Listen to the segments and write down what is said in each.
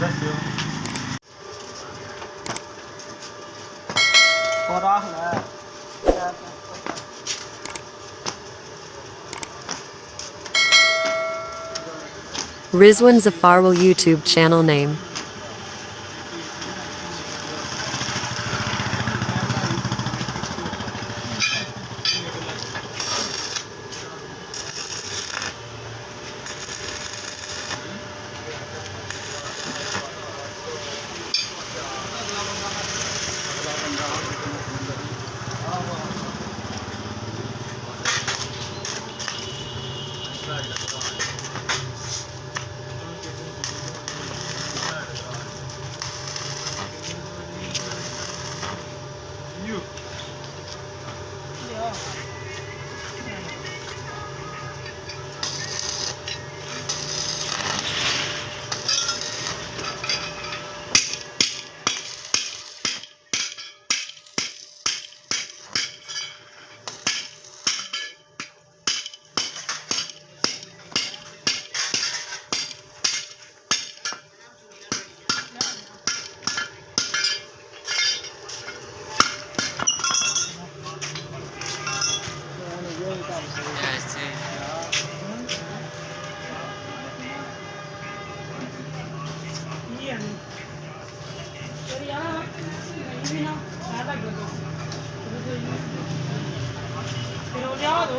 ਦੱਸਿਓ और आख ले Rizwan Zafarwal YouTube channel name.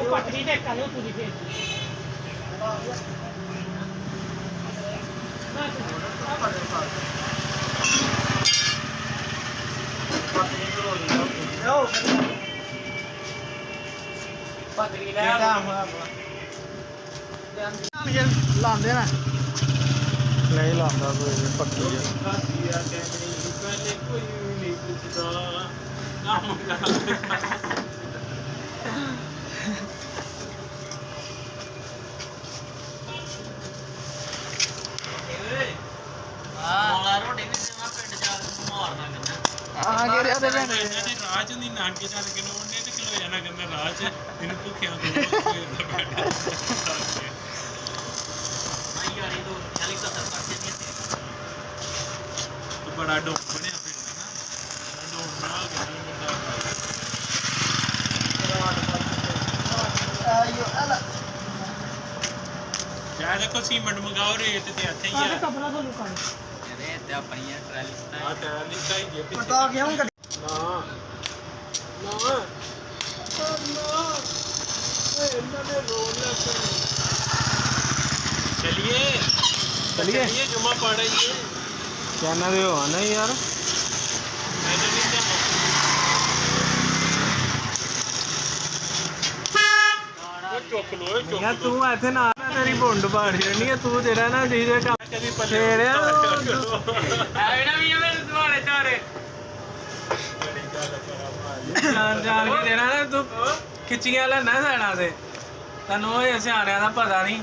पटरी टेका लो पूरी फिर पटरी लांदे ना नहीं लांदा कोई पक्की है ਰਾਜ ਦੀ ਨਾਨਕੇ ਚੱਲ ਕੇ ਉਹਨੇ ਤੇ ਕਿਲੋ ਜਾਣਾ ਕਹਿੰਦਾ ਰਾਜ ਇਹਨੂੰ ਭੁੱਖਿਆ ਤੋਂ ਯਾਰੀ ਤੋਂ 40-70 ਪਾਸੇ ਨਹੀਂ ਤੇ ਬੜਾ ਡੋਪ ਬਣਿਆ ਫਿਰ ਨਾ ਡੋਪ ਬਣਾ ਕੇ ਯਾ ਦੇਖੋ ਸੀਮੈਂਟ ਮੰਗਾਓ ਰੇਤ ਤੇ ਇੱਥੇ ਹੀ ਆ कपड़ा तो लुका ਅਰੇ ਤੇ ਆਪਣੀਆਂ ਟਰਾਲੀ ਆ ਟਰਾਲੀ ਤਾਂ ਹੀ ਜੇ ਪਿੱਛੇ पता क्या हूं ਨਾ ਇਹਨਾਂ ਨੇ ਰੋਲ चलिए चलिए जुम्मा पड़ रही है कहना दे हो नहीं यार चुक लो यार तू ਇੱਥੇ ਨਾ ਤੇਰੀ ਭੁੰਡ ਪਾੜੀ ਰਹਿਣੀ ਹੈ ਤੂੰ ਜਿਹੜਾ ਨਾ ਜਿਹਦੇ ਕੰਮ कभी ਫੇਰਿਆ आना भी है मेरे तुम्हारे चारे ਜਾਣ ਜਾਣ ਕੇ ਦੇਣਾ ਨਾ ਤੂੰ ਖਿੱਚੀਆਂ ਲੈਣਾ ਸਾਣਾ ਤੇ ਤੈਨੂੰ ਇਹ ਸਿਆਣਿਆਂ ਦਾ ਪਤਾ ਨਹੀਂ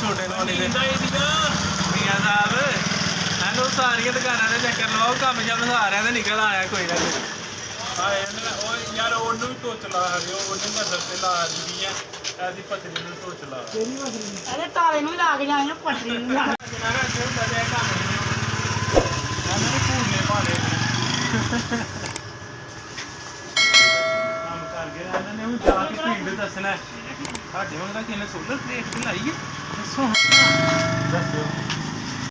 ਛੋਟੇ ਲੋਨੀ ਦੇ ਮੀਆਂ ਸਾਹਿਬ ਇਹਨੂੰ ਸਾਰੀਆਂ ਦੁਕਾਨਾਂ ਦੇ ਚੱਕਰ ਲਵਾਓ ਕੰਮ ਜਮ ਸਾਰਿਆਂ ਦੇ ਨਿਕਲ ਆਇਆ ਕੋਈ ਨਾ ਕੋਈ यार ਉਹਨੂੰ ਵੀ ਟੋਚ ਲਾ ਰਿਓ ਉਹਨੂੰ ਨਜ਼ਰ ਤੇ ਲਾ ਰਹੀ ਹੈ ਐਸੀ ਪਤਲੀ ਨੂੰ ਟੋਚ ਲਾ तेरी मछली अरे ताले नु ला के जाए पटरी नु ला ਜਨਾਰਾ ਇੱਥੇ ਬਜੇ ਕੰਮ ਇਹਨਾਂ ਨੇ ਭੂਲੇ ਭਾਲੇ ਕੰਮ ਕਰ ਗਏ ਇਹਨਾਂ ਨੇ ਹੁਣ ਜਾ ਕੇ ਭੀੜ ਦੱਸਣਾ ਸਾਡੇ ਵਾਂਗ ਦਾ ਕਿਹਨੇ ਸੋਲਰ ਪਲੇਟ ਤੇ ਲਾਈ ਹੈ ਦੱਸੋ ਦੱਸਿਓ